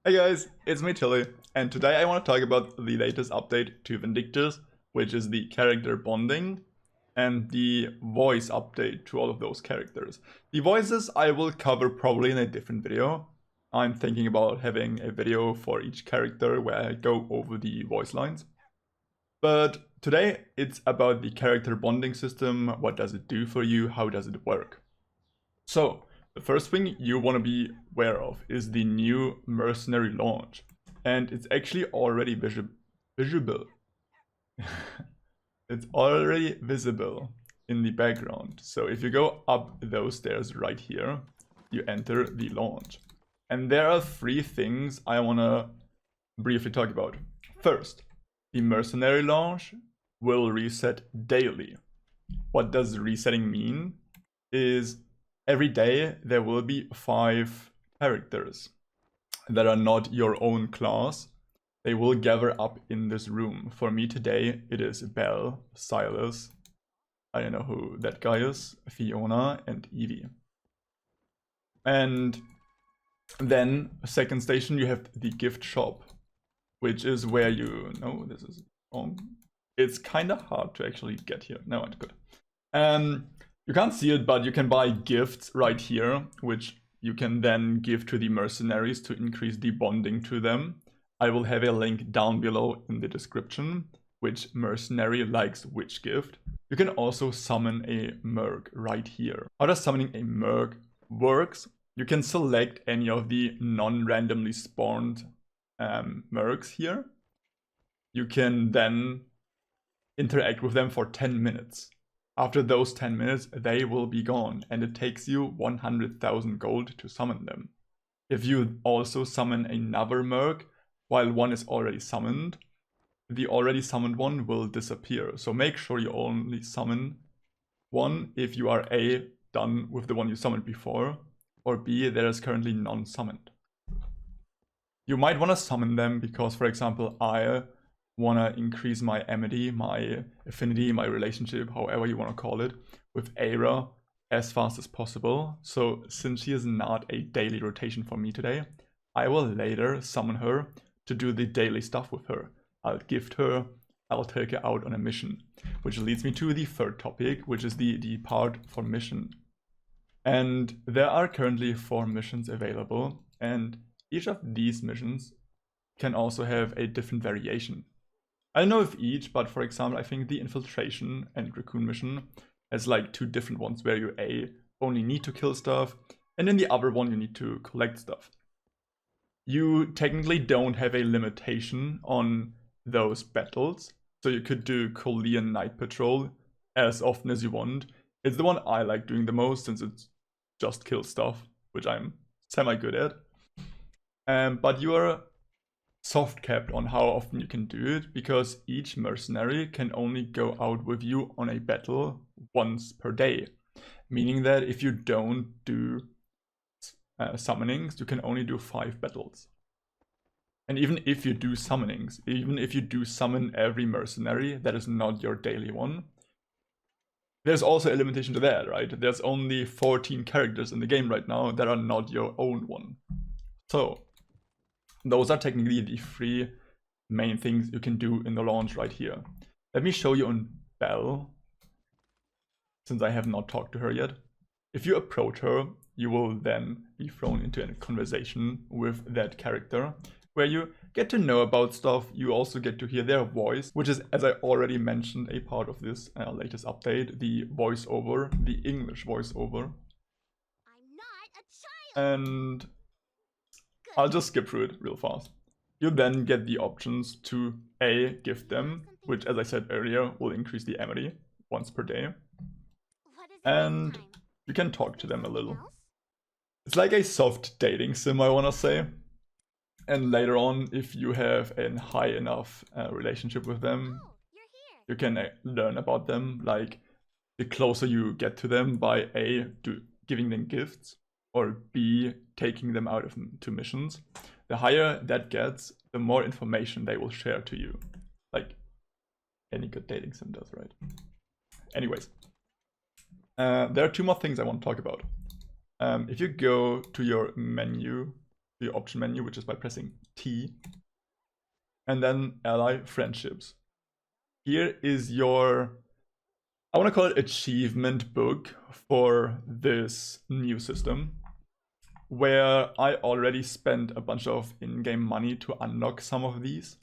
Hey guys, it's me Chili, and today I want to talk about the latest update to Vindictus, which is the character bonding, and the voice update to all of those characters. The voices I will cover probably in a different video. I'm thinking about having a video for each character where I go over the voice lines. But today it's about the character bonding system, what does it do for you, how does it work. So, the first thing you want to be aware of is the new mercenary launch. And it's actually already visible. It's already visible in the background. So if you go up those stairs right here, you enter the launch. And there are three things I want to briefly talk about. First, the mercenary launch will reset daily. What does resetting mean? Is every day there will be 5 characters that are not your own class. They will gather up in this room. For me today, it is Belle, Silas, I don't know who that guy is, Fiona, and Evie. And then, second station, you have the gift shop, which is where you... No, this is wrong. It's kind of hard to actually get here. No, it's good. You can't see it, but you can buy gifts right here, which you can then give to the mercenaries to increase the bonding to them. I will have a link down below in the description, which mercenary likes which gift. You can also summon a merc right here. How does summoning a merc works? You can select any of the non-randomly spawned mercs here. You can then interact with them for 10 minutes. After those 10 minutes, they will be gone, and it takes you 100,000 gold to summon them. If you also summon another merc, while one is already summoned, the already summoned one will disappear. So make sure you only summon one if you are A, done with the one you summoned before, or B, there is currently none summoned. You might want to summon them because, for example, I want to increase my amity, my affinity, my relationship, however you want to call it, with Aira as fast as possible. So since she is not a daily rotation for me today, I will later summon her to do the daily stuff with her. I'll gift her, I'll take her out on a mission, which leads me to the third topic, which is the part for mission. And there are currently 4 missions available, and each of these missions can also have a different variation. I don't know if each, but for example, I think the Infiltration and Raccoon mission has like 2 different ones where you only need to kill stuff, and in the other one you need to collect stuff. You technically don't have a limitation on those battles, so you could do Kolean Night Patrol as often as you want. It's the one I like doing the most since it's just kill stuff, which I'm semi-good at. But you are soft capped on how often you can do it, because each mercenary can only go out with you on a battle once per day. Meaning that if you don't do summonings, you can only do 5 battles. And even if you do summonings, even if you do summon every mercenary that is not your daily one, there's also a limitation to that, right? There's only 14 characters in the game right now that are not your own one. So those are technically the 3 main things you can do in the launch right here. Let me show you on Belle, since I have not talked to her yet. If you approach her, you will then be thrown into a conversation with that character, where you get to know about stuff. You also get to hear their voice, which is, as I already mentioned, a part of this latest update, the voiceover, the English voiceover. I'm not a child. And I'll just skip through it real fast. You then get the options to A, gift them, which, as I said earlier, will increase the amity once per day. And you can talk to them a little. It's like a soft dating sim, I want to say. And later on, if you have a high enough relationship with them, you can learn about them. Like, the closer you get to them by A, giving them gifts, or B, taking them out to missions. The higher that gets, the more information they will share to you. Like any good dating sim does, right? Anyways, there are 2 more things I want to talk about. If you go to your menu the option menu, which is by pressing T. And then ally friendships. Here is your, I want to call it achievement book for this new system, where I already spent a bunch of in-game money to unlock some of these.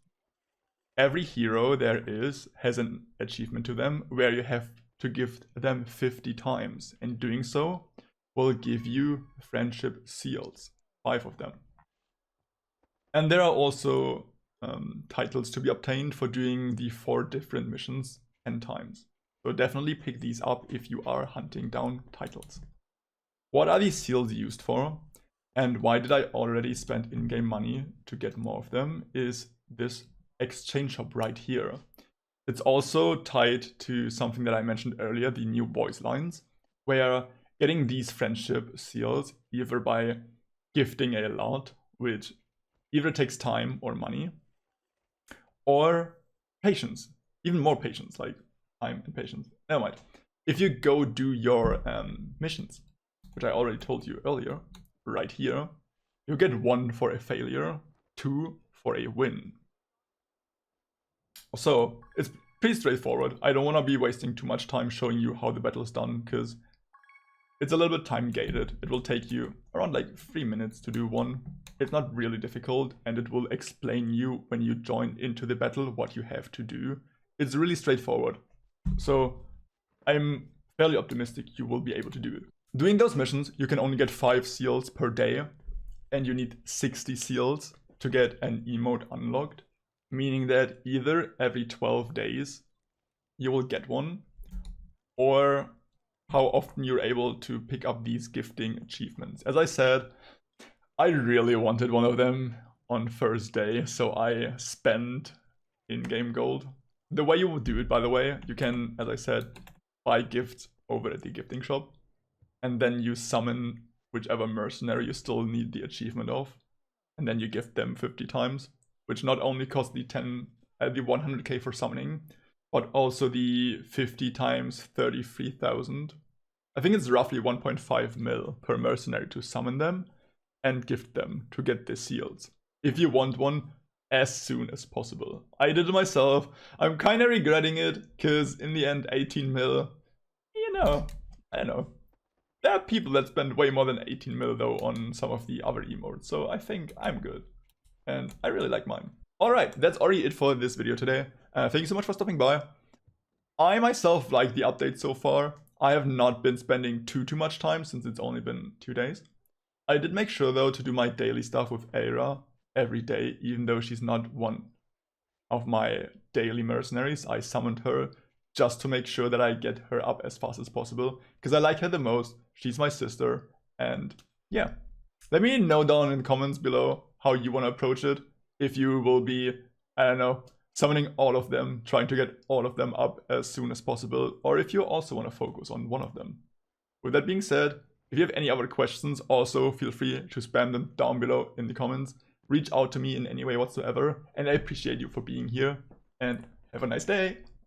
Every hero there is has an achievement to them where you have to gift them 50 times, and doing so will give you friendship seals, 5 of them. And there are also titles to be obtained for doing the 4 different missions 10 times. So definitely pick these up if you are hunting down titles. What are these seals used for? And why did I already spend in-game money to get more of them? Is this exchange shop right here. It's also tied to something that I mentioned earlier, the new voice lines, where getting these friendship seals either by gifting a lot, which either takes time or money, or patience, even more patience, like time and patience. Never mind. If you go do your missions, which I already told you earlier, right here, you get 1 for a failure, 2 for a win. So it's pretty straightforward. I don't want to be wasting too much time showing you how the battle is done, because it's a little bit time gated. It will take you around like 3 minutes to do one. It's not really difficult, and it will explain you when you join into the battle what you have to do. It's really straightforward. So I'm fairly optimistic you will be able to do it. Doing those missions, you can only get 5 seals per day, and you need 60 seals to get an emote unlocked, meaning that either every 12 days you will get one, or how often you're able to pick up these gifting achievements. As I said, I really wanted one of them on first day, so I spent in-game gold. The way you will do it, by the way, you can, as I said, buy gifts over at the gifting shop, and then you summon whichever mercenary you still need the achievement of, and then you gift them 50 times, which not only costs the 100k for summoning, but also the 50 times 33,000. I think it's roughly 1.5 mil per mercenary to summon them and gift them to get the seals, if you want one as soon as possible. I did it myself. I'm kind of regretting it, because in the end 18 mil, you know, I don't know. There are people that spend way more than 18 mil though on some of the other emotes, so I think I'm good. And I really like mine. Alright, that's already it for this video today. Thank you so much for stopping by. I myself like the update so far. I have not been spending too much time since it's only been 2 days. I did make sure though to do my daily stuff with Aira every day, even though she's not one of my daily mercenaries. I summoned her just to make sure that I get her up as fast as possible, because I like her the most. She's my sister, and yeah. Let me know down in the comments below how you want to approach it. If you will be, I don't know, summoning all of them, trying to get all of them up as soon as possible, or if you also want to focus on one of them. With that being said, if you have any other questions, also feel free to spam them down below in the comments. Reach out to me in any way whatsoever, and I appreciate you for being here, and have a nice day!